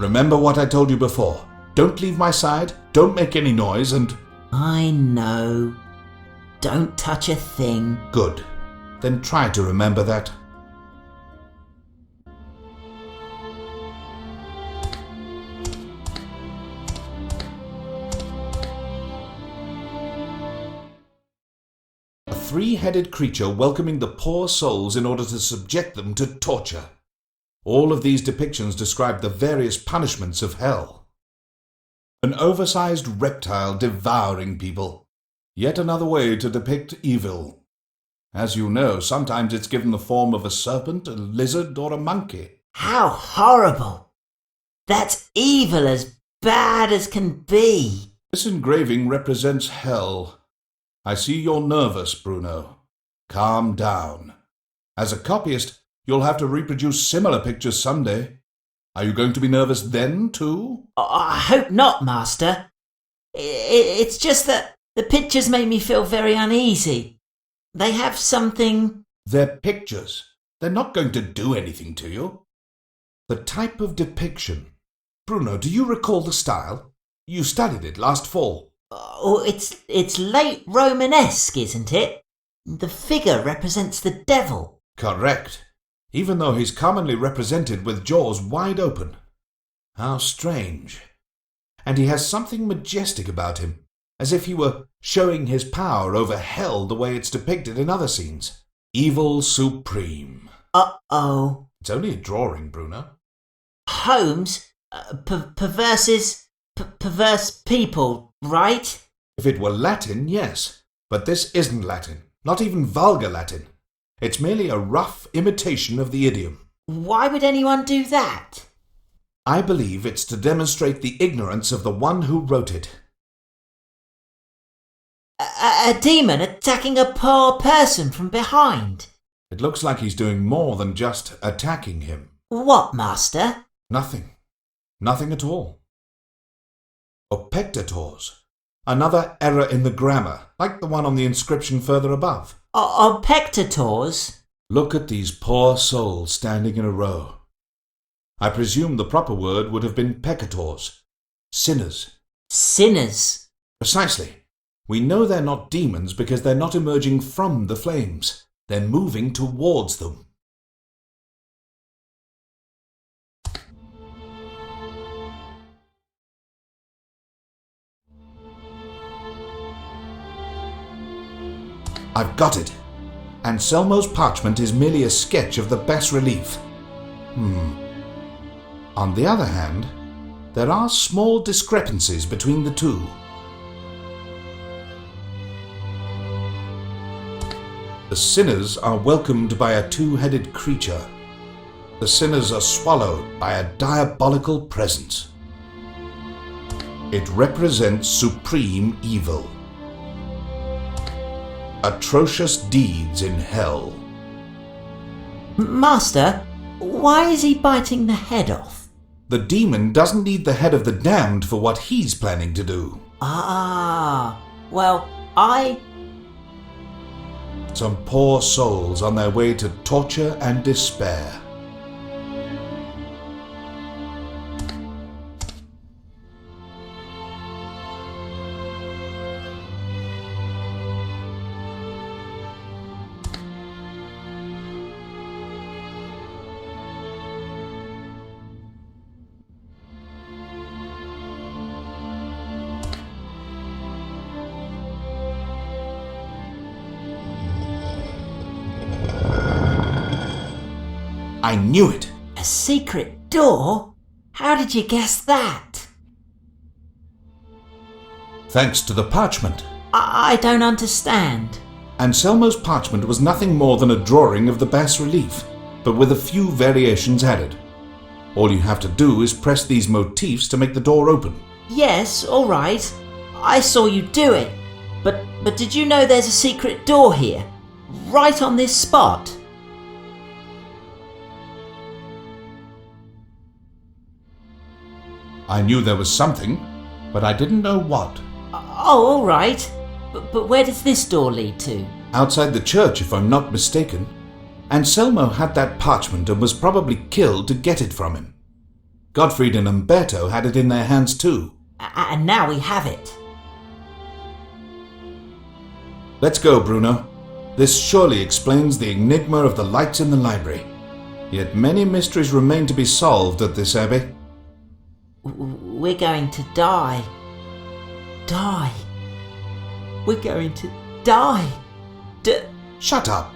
Remember what I told you before. Don't leave my side, don't make any noise, and... I know. Don't touch a thing. Good. Then try to remember that. A three-headed creature welcoming the poor souls in order to subject them to torture. All of these depictions describe the various punishments of hell. An oversized reptile devouring people. Yet another way to depict evil. As you know, sometimes it's given the form of a serpent, a lizard, or a monkey. How horrible! That's evil as bad as can be. This engraving represents hell. I see you're nervous, Bruno. Calm down. As a copyist, you'll have to reproduce similar pictures someday. Are you going to be nervous then, too? I hope not, Master. It's just that the pictures make me feel very uneasy. They have something... They're pictures. They're not going to do anything to you. The type of depiction. Bruno, do you recall the style? You studied it last fall. Oh, it's late Romanesque, isn't it? The figure represents the devil. Correct. Even though he's commonly represented with jaws wide open. How strange. And he has something majestic about him, as if he were showing his power over hell the way it's depicted in other scenes. Evil supreme. Uh-oh. It's only a drawing, Bruno. Holmes, perverse people, right? If it were Latin, yes. But this isn't Latin. Not even vulgar Latin. It's merely a rough imitation of the idiom. Why would anyone do that? I believe it's to demonstrate the ignorance of the one who wrote it. A demon attacking a poor person from behind. It looks like he's doing more than just attacking him. What, Master? Nothing. Nothing at all. Opectators. Another error in the grammar, like the one on the inscription further above. Opectators? Look at these poor souls standing in a row. I presume the proper word would have been peccators. Sinners. Sinners? Precisely. We know they're not demons because they're not emerging from the flames. They're moving towards them. I've got it. Anselmo's parchment is merely a sketch of the bas-relief. On the other hand, there are small discrepancies between the two. The sinners are welcomed by a two-headed creature. The sinners are swallowed by a diabolical presence. It represents supreme evil. Atrocious deeds in hell. Master, why is he biting the head off? The demon doesn't need the head of the damned for what he's planning to do. Well, Some poor souls on their way to torture and despair. I knew it! A secret door? How did you guess that? Thanks to the parchment. I don't understand. Anselmo's parchment was nothing more than a drawing of the bas-relief, but with a few variations added. All you have to do is press these motifs to make the door open. Yes, all right. I saw you do it. But did you know there's a secret door here? Right on this spot? I knew there was something, but I didn't know what. Oh, all right. But where does this door lead to? Outside the church, if I'm not mistaken. Anselmo had that parchment and was probably killed to get it from him. Gottfried and Umberto had it in their hands too. And now we have it. Let's go, Bruno. This surely explains the enigma of the lights in the library. Yet many mysteries remain to be solved at this abbey. We're going to die. Die. We're going to die. Shut up.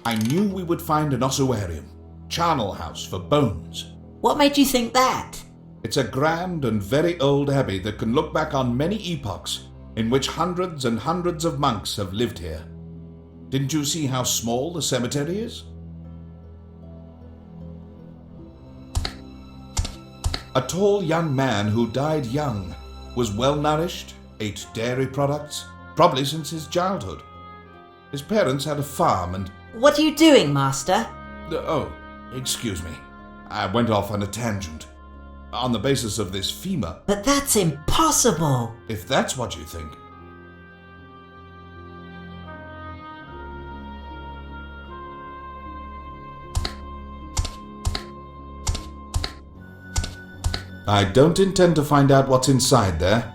I knew we would find an ossuarium, charnel house for bones. What made you think that? It's a grand and very old abbey that can look back on many epochs in which hundreds and hundreds of monks have lived here. Didn't you see how small the cemetery is? A tall young man who died young, was well nourished, ate dairy products, probably since his childhood. His parents had a farm and... What are you doing, Master? Oh, excuse me. I went off on a tangent. On the basis of this femur... But that's impossible! If that's what you think. I don't intend to find out what's inside there.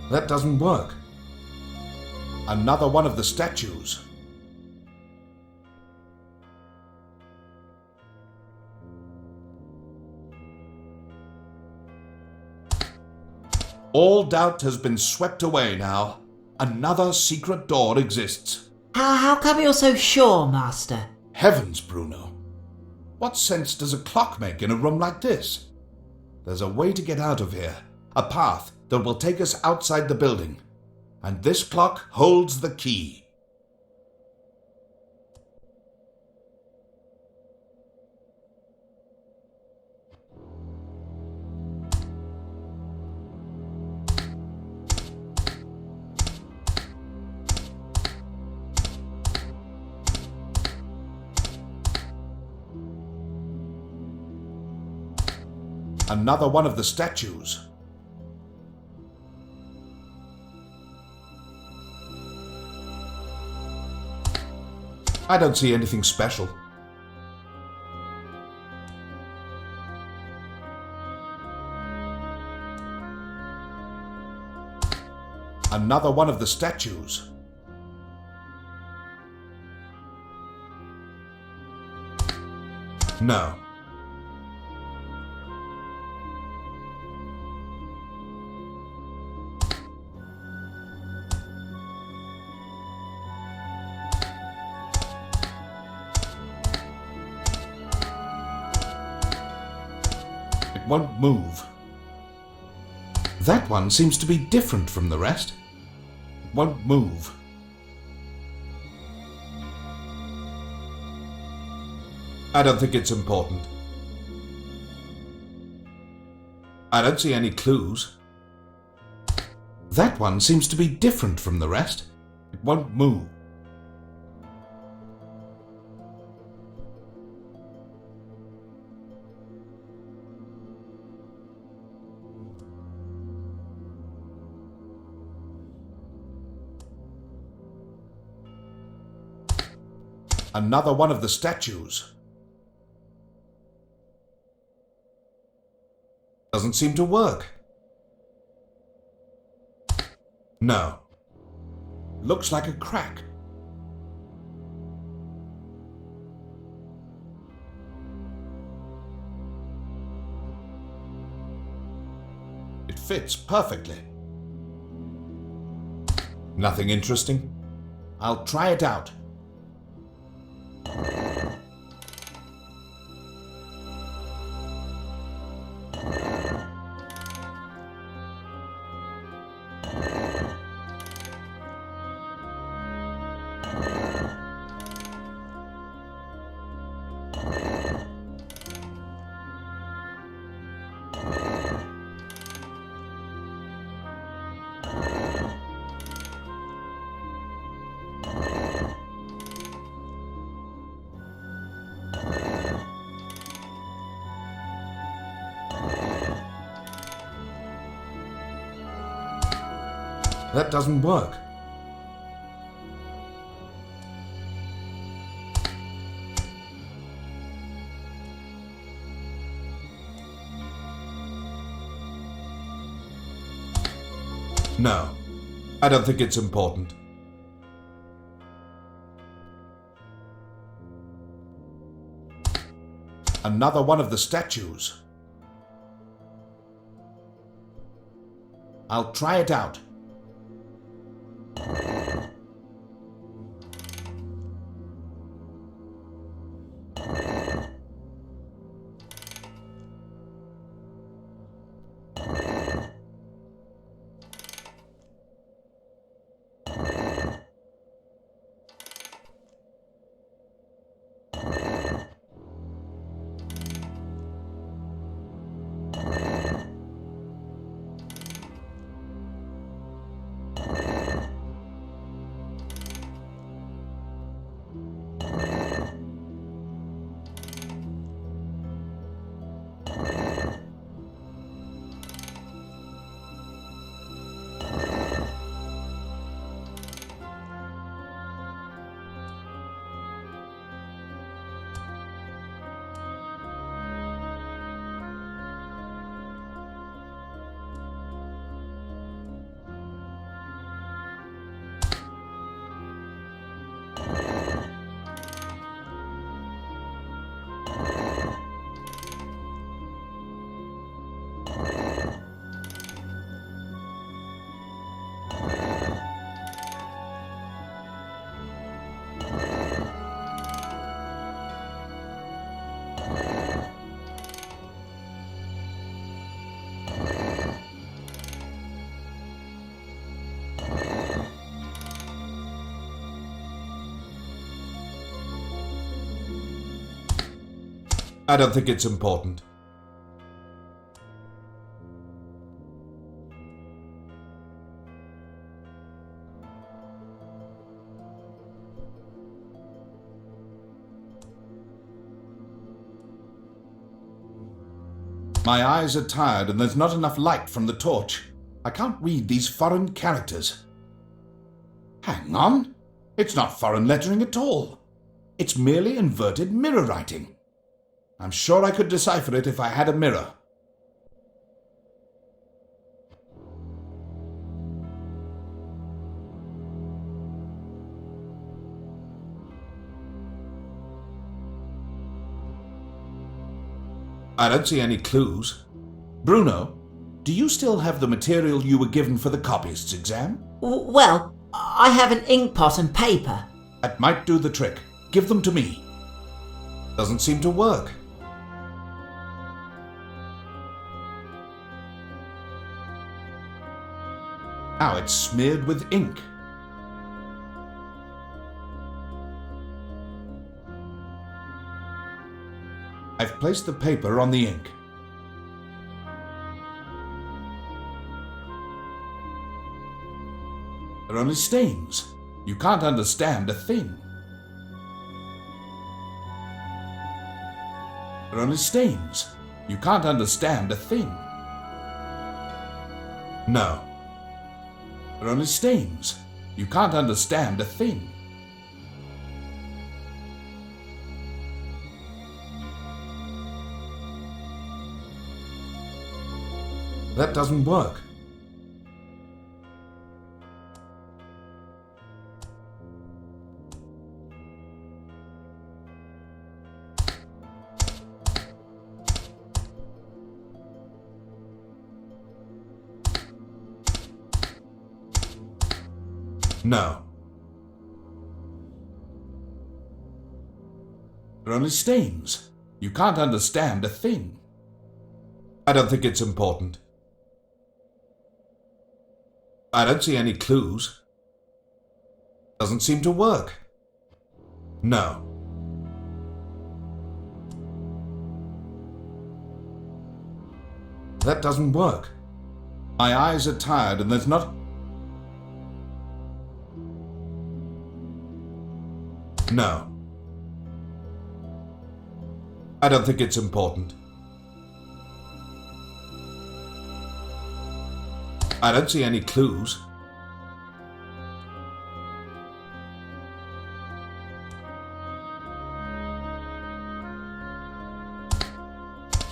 That doesn't work. Another one of the statues. All doubt has been swept away now. Another secret door exists. How come you're so sure, Master? Heavens, Bruno. What sense does a clock make in a room like this? There's a way to get out of here. A path that will take us outside the building. And this clock holds the key. Another one of the statues. I don't see anything special. Another one of the statues. No. It won't move. That one seems to be different from the rest. It won't move. I don't think it's important. I don't see any clues. That one seems to be different from the rest. It won't move. Another one of the statues. Doesn't seem to work. No. Looks like a crack. It fits perfectly. Nothing interesting. I'll try it out. That doesn't work. No, I don't think it's important. Another one of the statues. I'll try it out. I don't think it's important. My eyes are tired and there's not enough light from the torch. I can't read these foreign characters. Hang on. It's not foreign lettering at all. It's merely inverted mirror writing. I'm sure I could decipher it if I had a mirror. I don't see any clues. Bruno, do you still have the material you were given for the copyist's exam? Well, I have an ink pot and paper. That might do the trick. Give them to me. Doesn't seem to work. Now it's smeared with ink. I've placed the paper on the ink. They're only stains. You can't understand a thing. They're only stains. You can't understand a thing. No. They're only stains. You can't understand a thing. That doesn't work. No. They're only stains. You can't understand a thing. I don't think it's important. I don't see any clues. Doesn't seem to work. No. That doesn't work. My eyes are tired and there's not... No. I don't think it's important. I don't see any clues.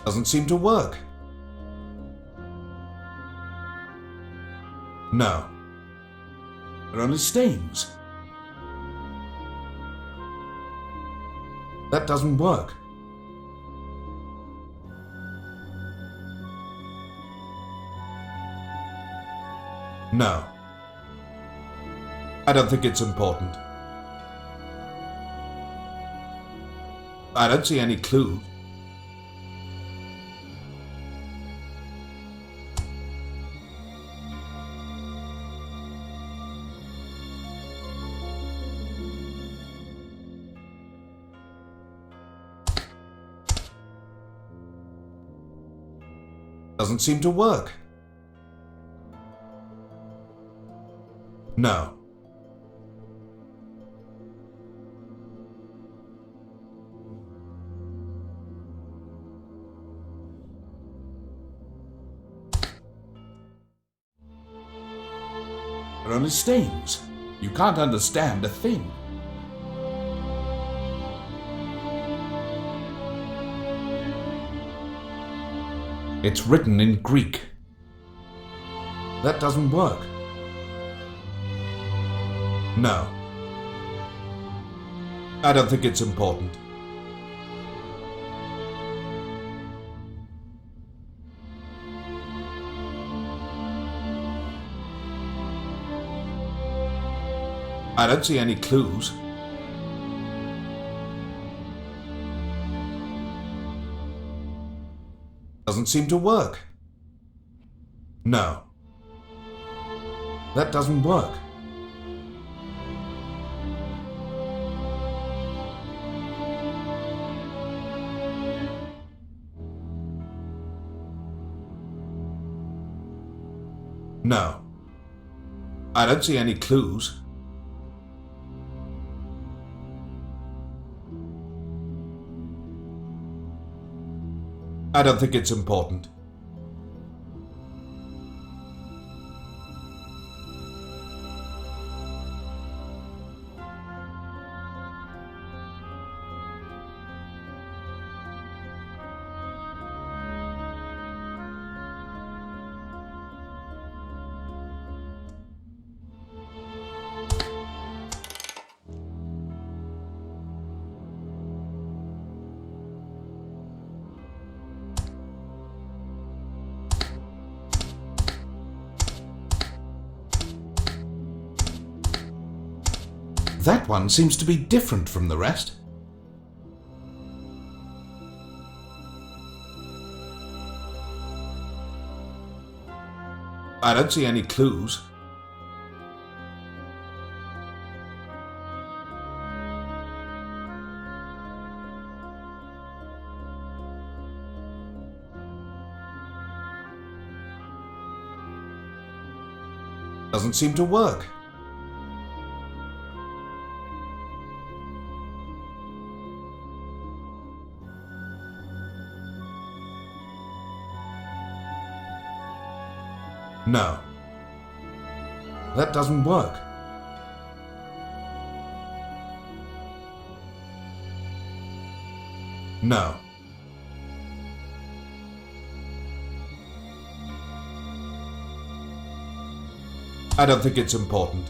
Doesn't seem to work. No. They're only stains. That doesn't work. No. I don't think it's important. I don't see any clue. Doesn't seem to work. No. They're only stains. You can't understand a thing. It's written in Greek. That doesn't work. No. I don't think it's important. I don't see any clues. Doesn't seem to work. No. That doesn't work. No. I don't see any clues. I don't think it's important. That one seems to be different from the rest. I don't see any clues. Doesn't seem to work. No. That doesn't work. No. I don't think it's important.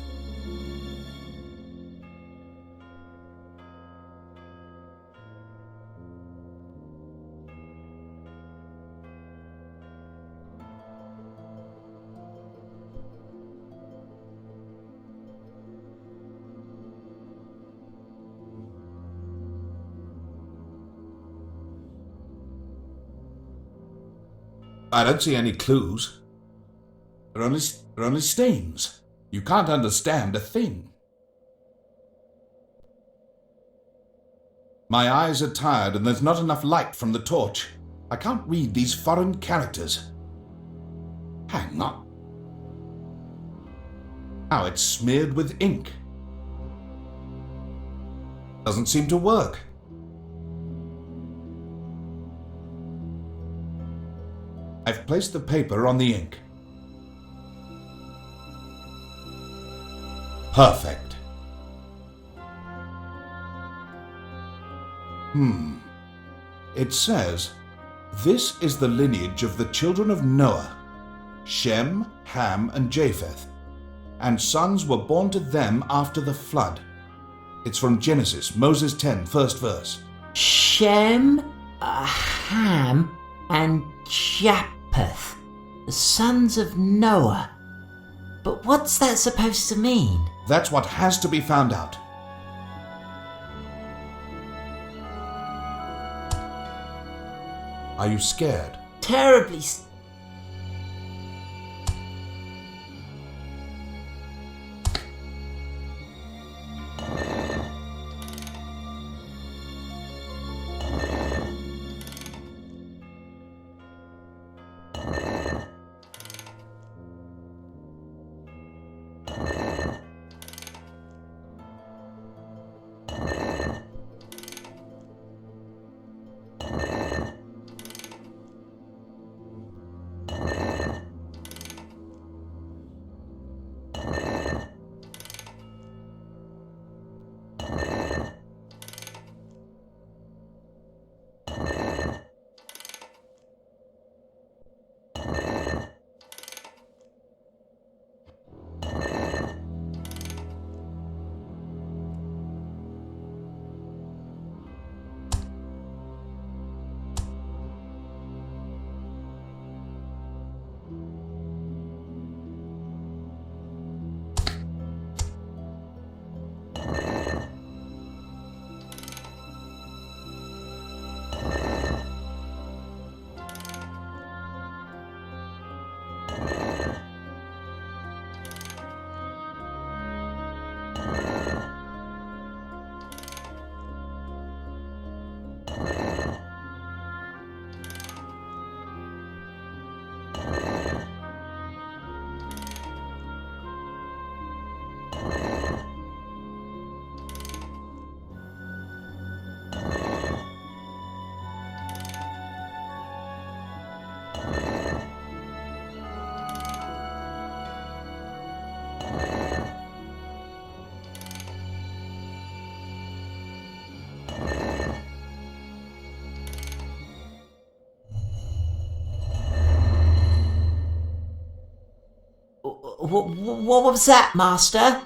I don't see any clues. They're only stains. You can't understand a thing. My eyes are tired and there's not enough light from the torch. I can't read these foreign characters. Hang on. Now it's smeared with ink. Doesn't seem to work. I've placed the paper on the ink. Perfect. It says, This is the lineage of the children of Noah, Shem, Ham, and Japheth, and sons were born to them after the flood. It's from Genesis, Moses 10, first verse. Shem, Ham, and Japheth, the sons of Noah. But what's that supposed to mean? That's what has to be found out. Are you scared? Terribly. What was that, Master?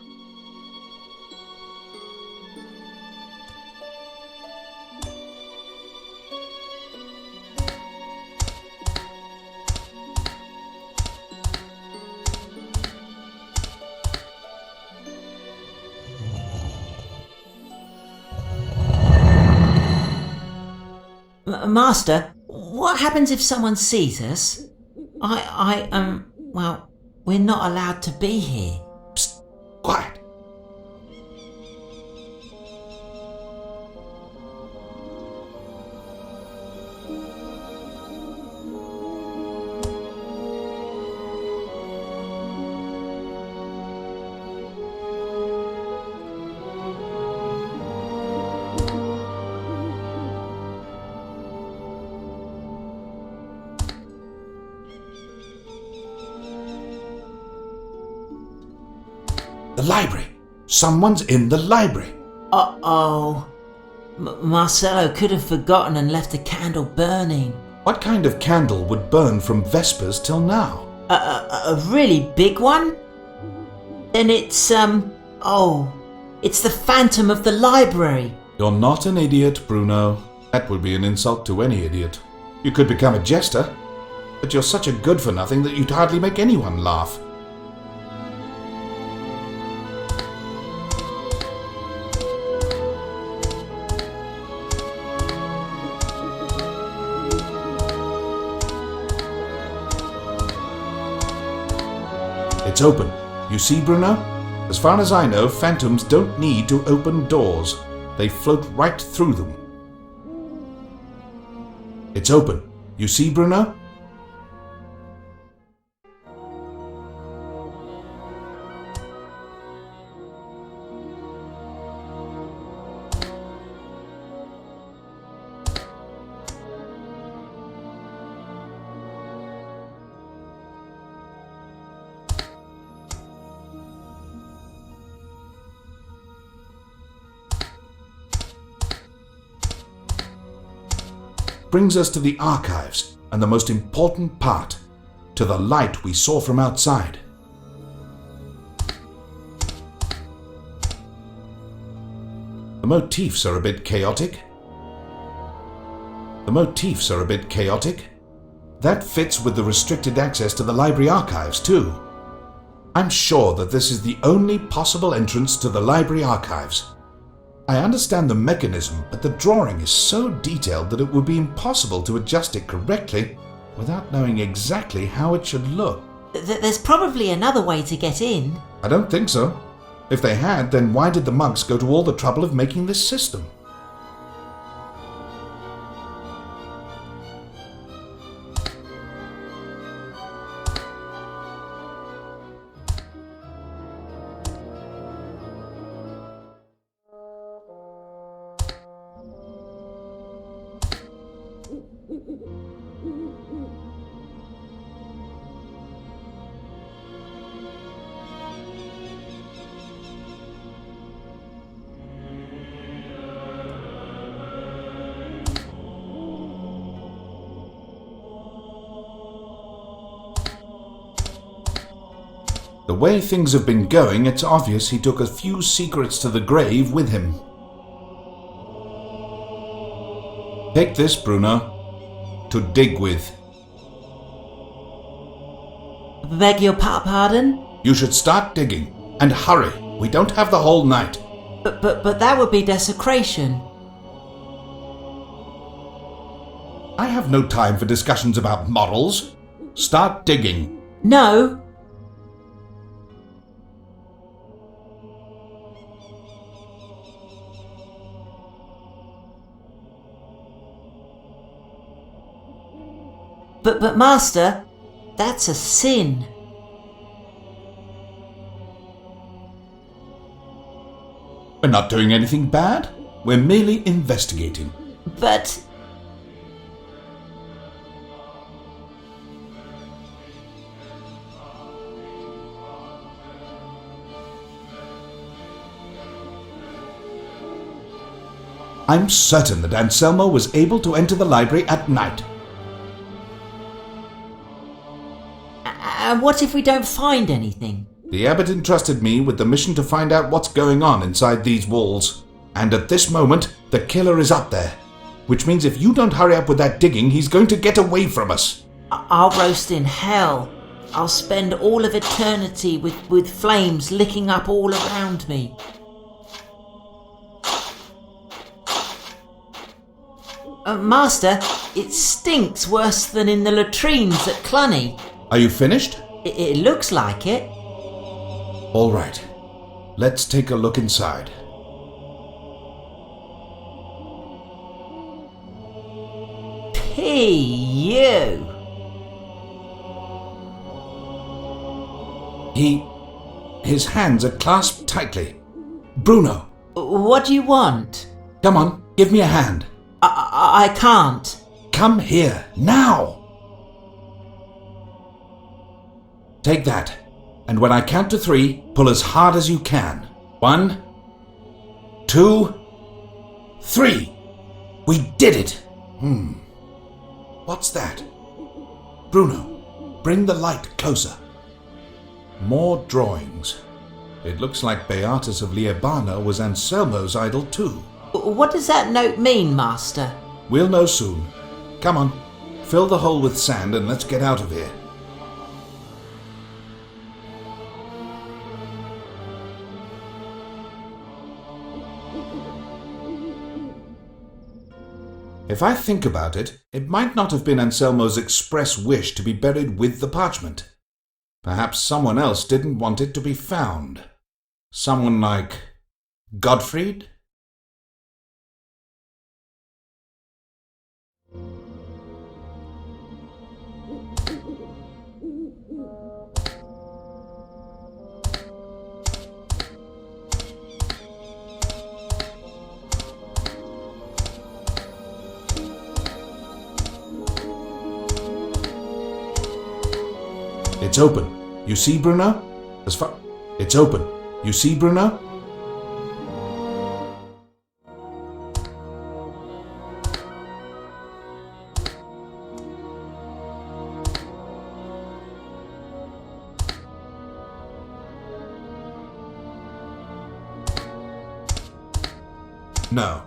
Master, what happens if someone sees us? Well, we're not allowed to be here. Psst, quiet. The library. Someone's in the library. Uh-oh. Marcello could have forgotten and left the candle burning. What kind of candle would burn from Vespers till now? A really big one? Then it's, it's the phantom of the library. You're not an idiot, Bruno. That would be an insult to any idiot. You could become a jester, but you're such a good-for-nothing that you'd hardly make anyone laugh. It's open. You see, Bruno? As far as I know, phantoms don't need to open doors. They float right through them. It's open. You see, Bruno? brings us to the archives and the most important part, to the light we saw from outside. The motifs are a bit chaotic. That fits with the restricted access to the library archives too. I'm sure that this is the only possible entrance to the library archives. I understand the mechanism, but the drawing is so detailed that it would be impossible to adjust it correctly without knowing exactly how it should look. There's probably another way to get in. I don't think so. If they had, then why did the monks go to all the trouble of making this system? The way things have been going, it's obvious he took a few secrets to the grave with him. Take this, Bruno, to dig with. Beg your pardon? You should start digging, and hurry. We don't have the whole night. But that would be desecration. I have no time for discussions about morals. Start digging. No. But Master, that's a sin. We're not doing anything bad. We're merely investigating. But... I'm certain that Anselmo was able to enter the library at night. And what if we don't find anything? The abbot entrusted me with the mission to find out what's going on inside these walls. And at this moment, the killer is up there. Which means if you don't hurry up with that digging, he's going to get away from us. I'll roast in hell. I'll spend all of eternity with flames licking up all around me. Master, it stinks worse than in the latrines at Cluny. Are you finished? It looks like it. All right. Let's take a look inside. You. His hands are clasped tightly. Bruno! What do you want? Come on, give me a hand. I can't. Come here, now! Take that, and when I count to 3, pull as hard as you can. 1, 2, 3! We did it! What's that? Bruno, bring the light closer. More drawings. It looks like Beatus of Liébana was Anselmo's idol too. What does that note mean, Master? We'll know soon. Come on, fill the hole with sand and let's get out of here. If I think about it, it might not have been Anselmo's express wish to be buried with the parchment. Perhaps someone else didn't want it to be found. Someone like Gottfried? It's open. You see, Bruno? It's open. You see, Bruno? No.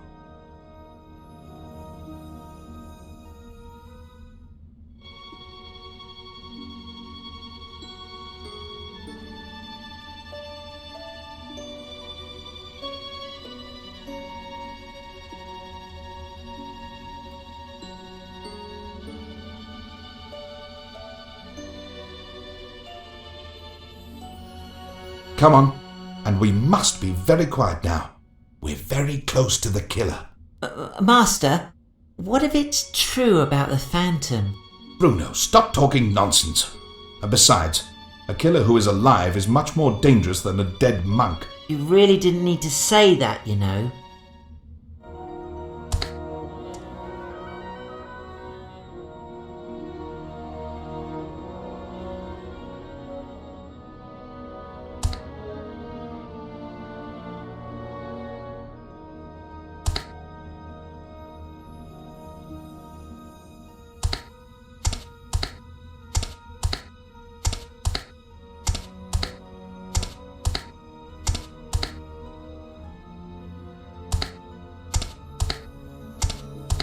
Come on, and we must be very quiet now. We're very close to the killer. Master, what if it's true about the phantom? Bruno, stop talking nonsense. And besides, a killer who is alive is much more dangerous than a dead monk. You really didn't need to say that, you know.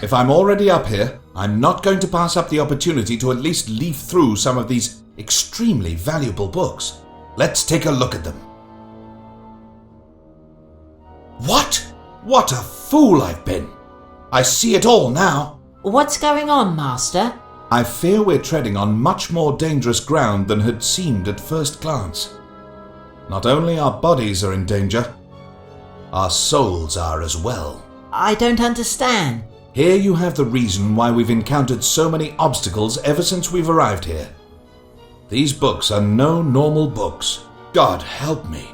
If I'm already up here, I'm not going to pass up the opportunity to at least leaf through some of these extremely valuable books. Let's take a look at them. What? What a fool I've been! I see it all now. What's going on, Master? I fear we're treading on much more dangerous ground than had seemed at first glance. Not only our bodies are in danger, our souls are as well. I don't understand. Here you have the reason why we've encountered so many obstacles ever since we've arrived here. These books are no normal books. God help me.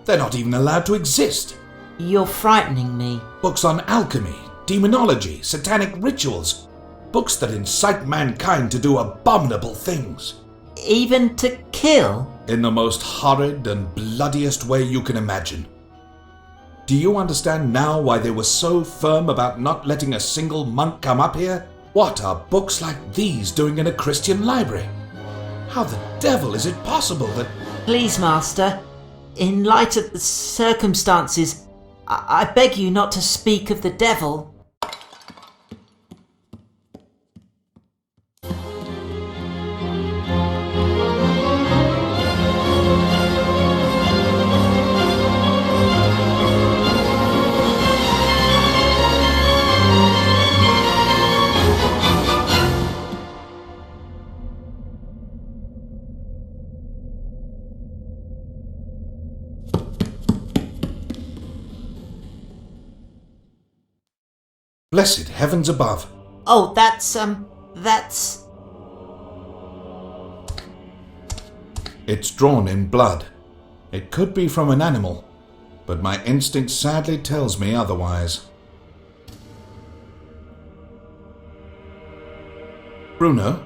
They're not even allowed to exist. You're frightening me. Books on alchemy, demonology, satanic rituals. Books that incite mankind to do abominable things. Even to kill? In the most horrid and bloodiest way you can imagine. Do you understand now why they were so firm about not letting a single monk come up here? What are books like these doing in a Christian library? How the devil is it possible that... Please, Master, in light of the circumstances, I beg you not to speak of the devil. Blessed heavens above. Oh, that's... It's drawn in blood. It could be from an animal, but my instinct sadly tells me otherwise. Bruno,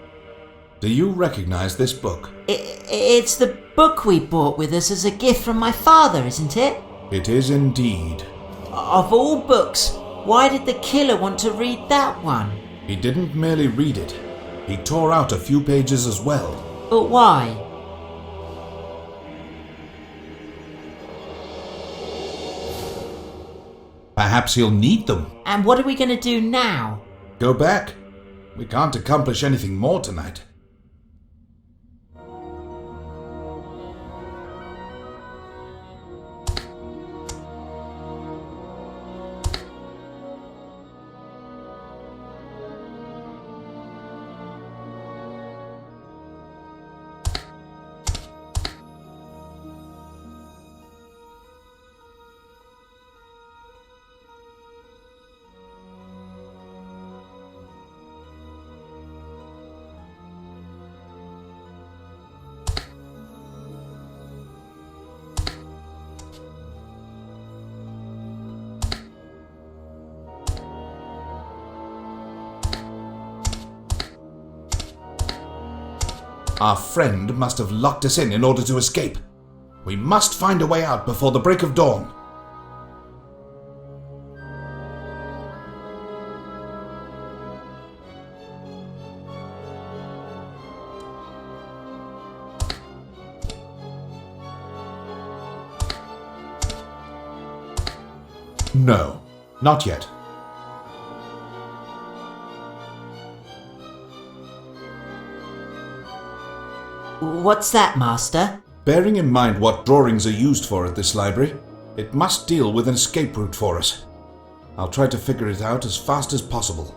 do you recognize this book? It's the book we brought with us as a gift from my father, isn't it? It is indeed. Of all books, why did the killer want to read that one? He didn't merely read it. He tore out a few pages as well. But why? Perhaps he'll need them. And what are we going to do now? Go back. We can't accomplish anything more tonight. Our friend must have locked us in order to escape. We must find a way out before the break of dawn. No, Not yet. What's that, Master? Bearing in mind what drawings are used for at this library, it must deal with an escape route for us. I'll try to figure it out as fast as possible.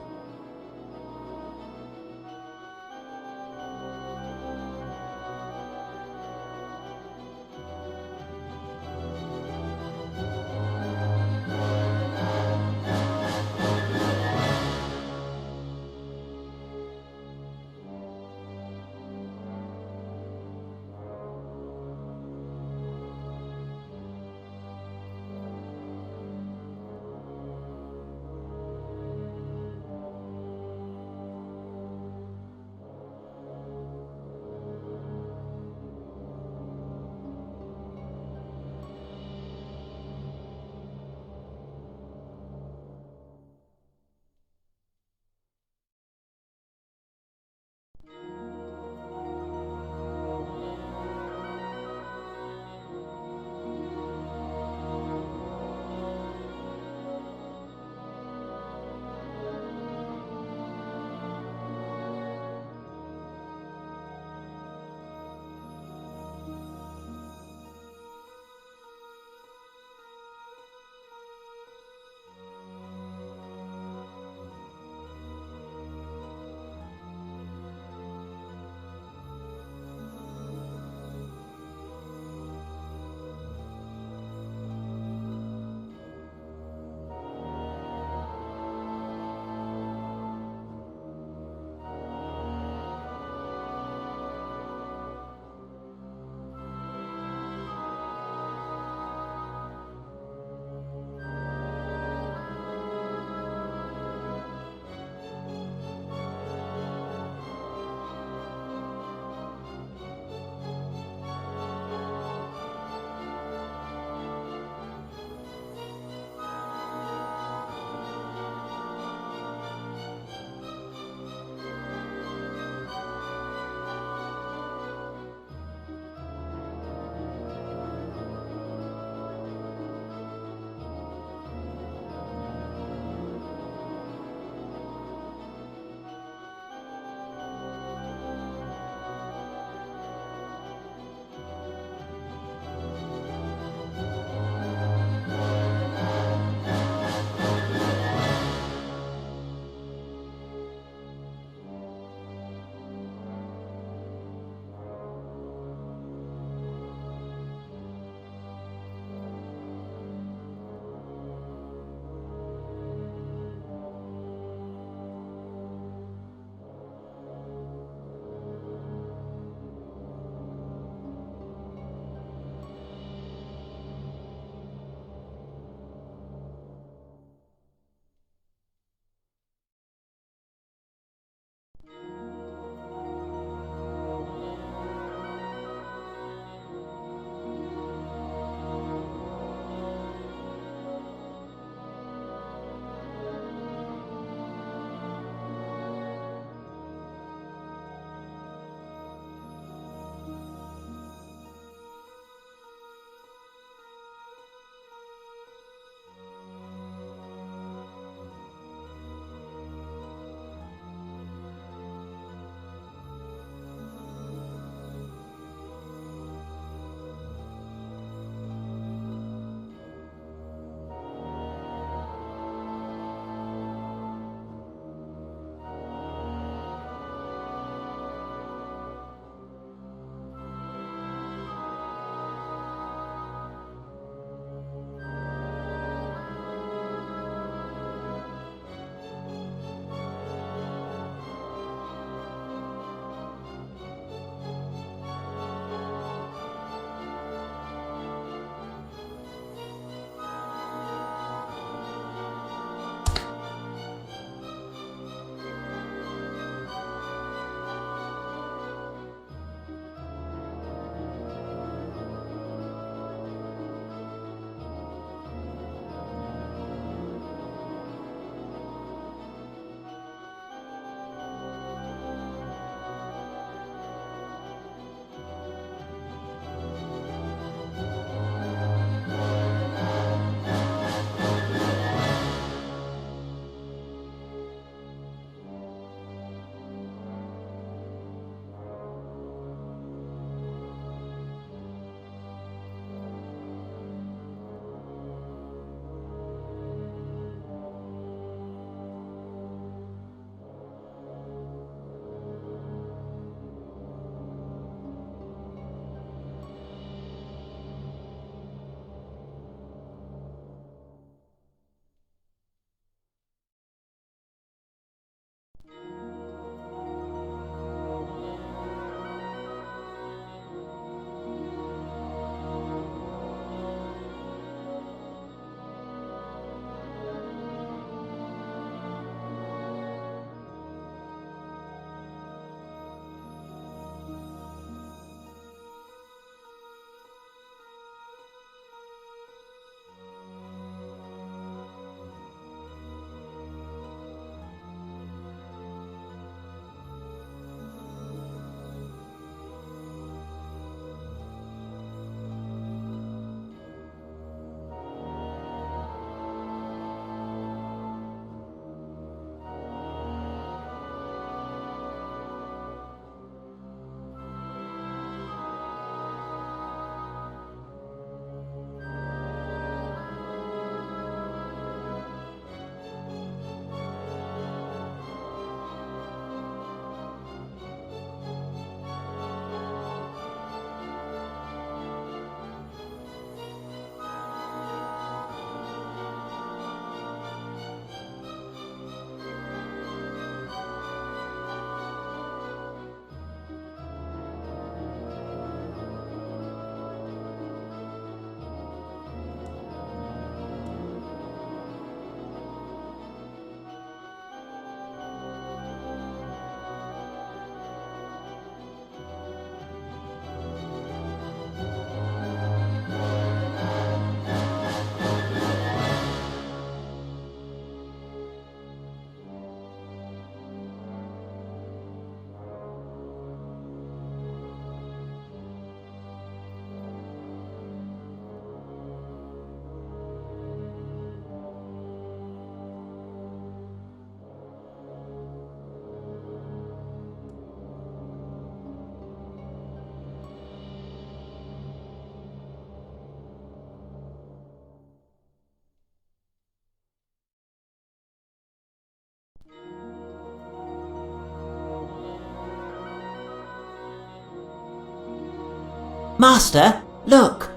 Master, look!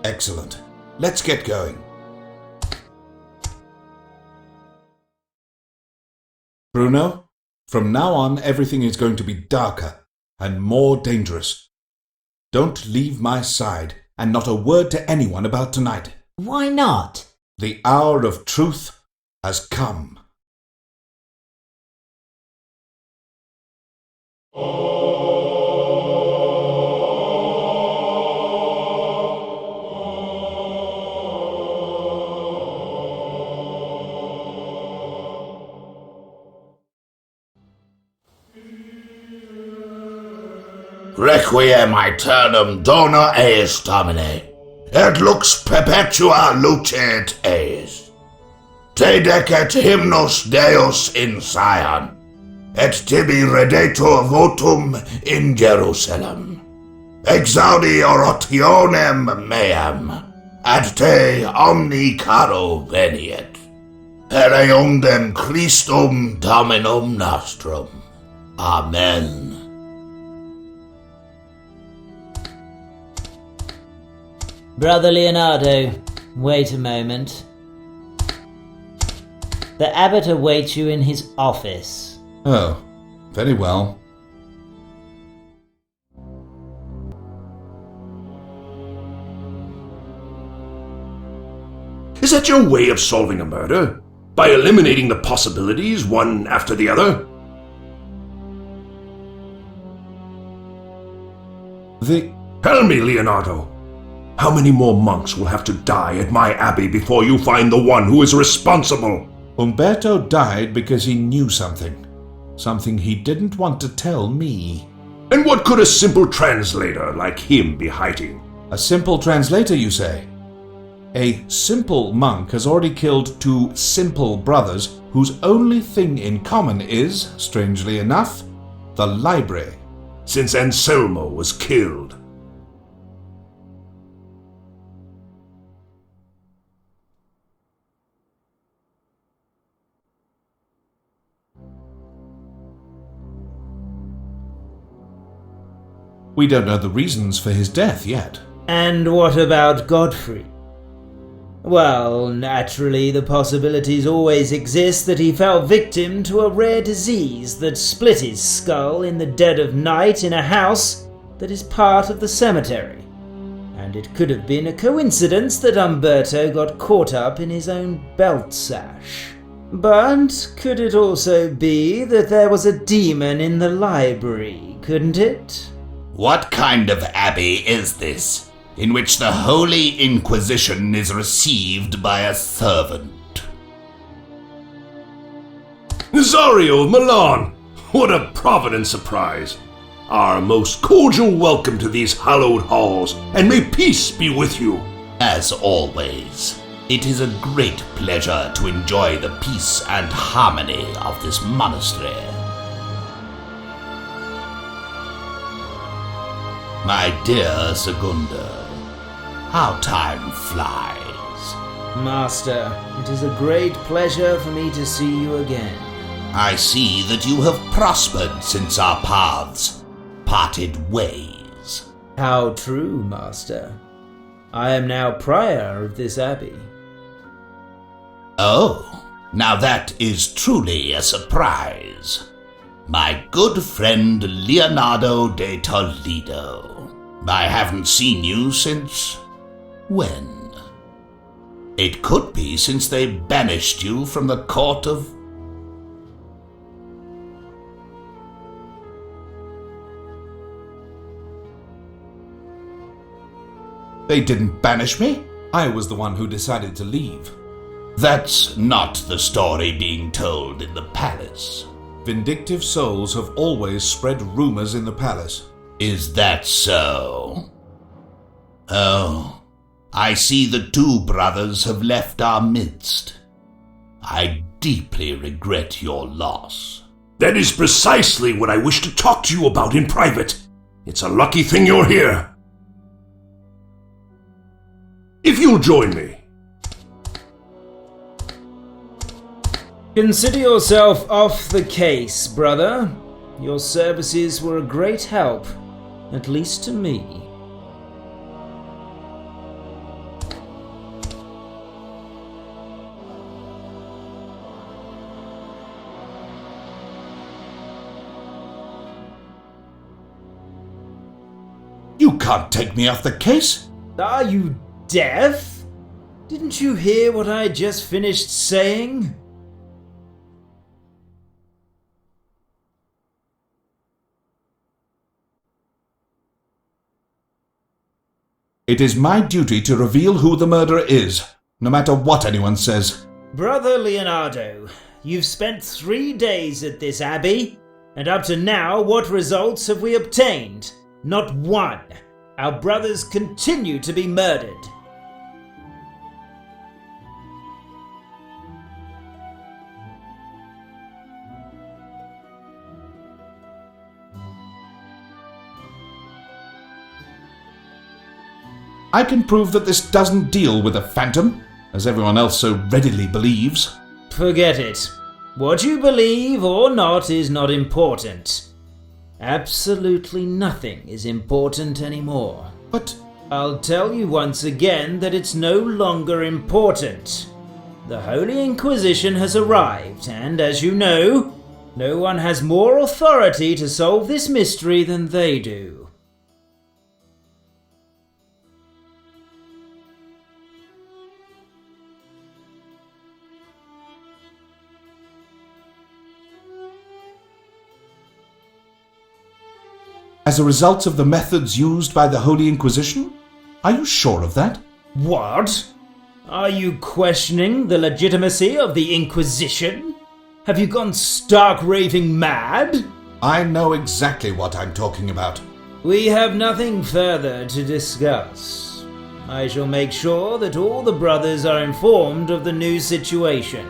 Excellent. Let's get going. Bruno, from now on everything is going to be darker and more dangerous. Don't leave my side, and not a word to anyone about tonight. Why not? The hour of truth has come. Requiem aeternum dona eis Domine, et lux perpetua lucet eis. Te decet hymnos Deus in Sion, et tibi redetur votum in Jerusalem. Exaudi orationem meam, ad te omni caro veniet. Per eundem Christum Dominum nostrum. Amen. Brother Leonardo, wait a moment. The abbot awaits you in his office. Oh, very well. Is that your way of solving a murder? By eliminating the possibilities one after the other? Tell me, Leonardo, how many more monks will have to die at my abbey before you find the one who is responsible? Umberto died because he knew something. Something he didn't want to tell me. And what could a simple translator like him be hiding? A simple translator, you say? A simple monk has already killed two simple brothers whose only thing in common is, strangely enough, the library. Since Anselmo was killed. We don't know the reasons for his death yet. And what about Godfrey? Well, naturally, the possibilities always exist that he fell victim to a rare disease that split his skull in the dead of night in a house that is part of the cemetery. And it could have been a coincidence that Umberto got caught up in his own belt sash. But could it also be that there was a demon in the library, couldn't it? What kind of abbey is this, in which the Holy Inquisition is received by a servant? Zario of Milan! What a provident surprise! Our most cordial welcome to these hallowed halls, and may peace be with you! As always, it is a great pleasure to enjoy the peace and harmony of this monastery. My dear Segunda, how time flies. Master, it is a great pleasure for me to see you again. I see that you have prospered since our paths parted ways. How true, Master. I am now prior of this abbey. Oh, now that is truly a surprise. My good friend Leonardo de Toledo. I haven't seen you since... when? It could be since they banished you from the court of... They didn't banish me. I was the one who decided to leave. That's not the story being told in the palace. Vindictive souls have always spread rumors in the palace. Is that so? Oh, I see the two brothers have left our midst. I deeply regret your loss. That is precisely what I wish to talk to you about in private. It's a lucky thing you're here. If you'll join me. Consider yourself off the case, brother. Your services were a great help, at least to me. You can't take me off the case. Are you deaf? Didn't you hear what I just finished saying? It is my duty to reveal who the murderer is, no matter what anyone says. Brother Leonardo, you've spent 3 days at this abbey, and up to now, what results have we obtained? Not one. Our brothers continue to be murdered. I can prove that this doesn't deal with a phantom, as everyone else so readily believes. Forget it. What you believe or not is not important. Absolutely nothing is important anymore. But I'll tell you once again that it's no longer important. The Holy Inquisition has arrived, and as you know, no one has more authority to solve this mystery than they do. as a result of the methods used by the Holy Inquisition? Are you sure of that? What? Are you questioning the legitimacy of the Inquisition? Have you gone stark raving mad? I know exactly what I'm talking about. We have nothing further to discuss. I shall make sure that all the brothers are informed of the new situation.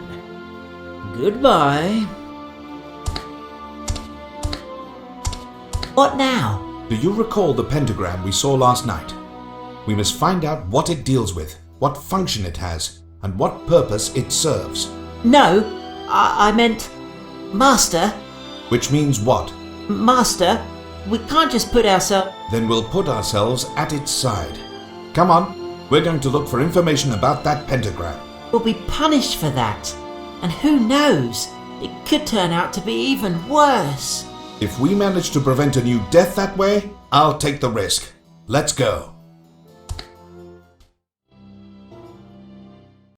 Goodbye. What now? Do you recall the pentagram we saw last night? We must find out what it deals with, what function it has, and what purpose it serves. No, I meant... Master? Which means what? Master, we can't just put ourselves... Then we'll put ourselves at its side. Come on, we're going to look for information about that pentagram. We'll be punished for that. And who knows? It could turn out to be even worse. If we manage to prevent a new death that way, I'll take the risk. Let's go.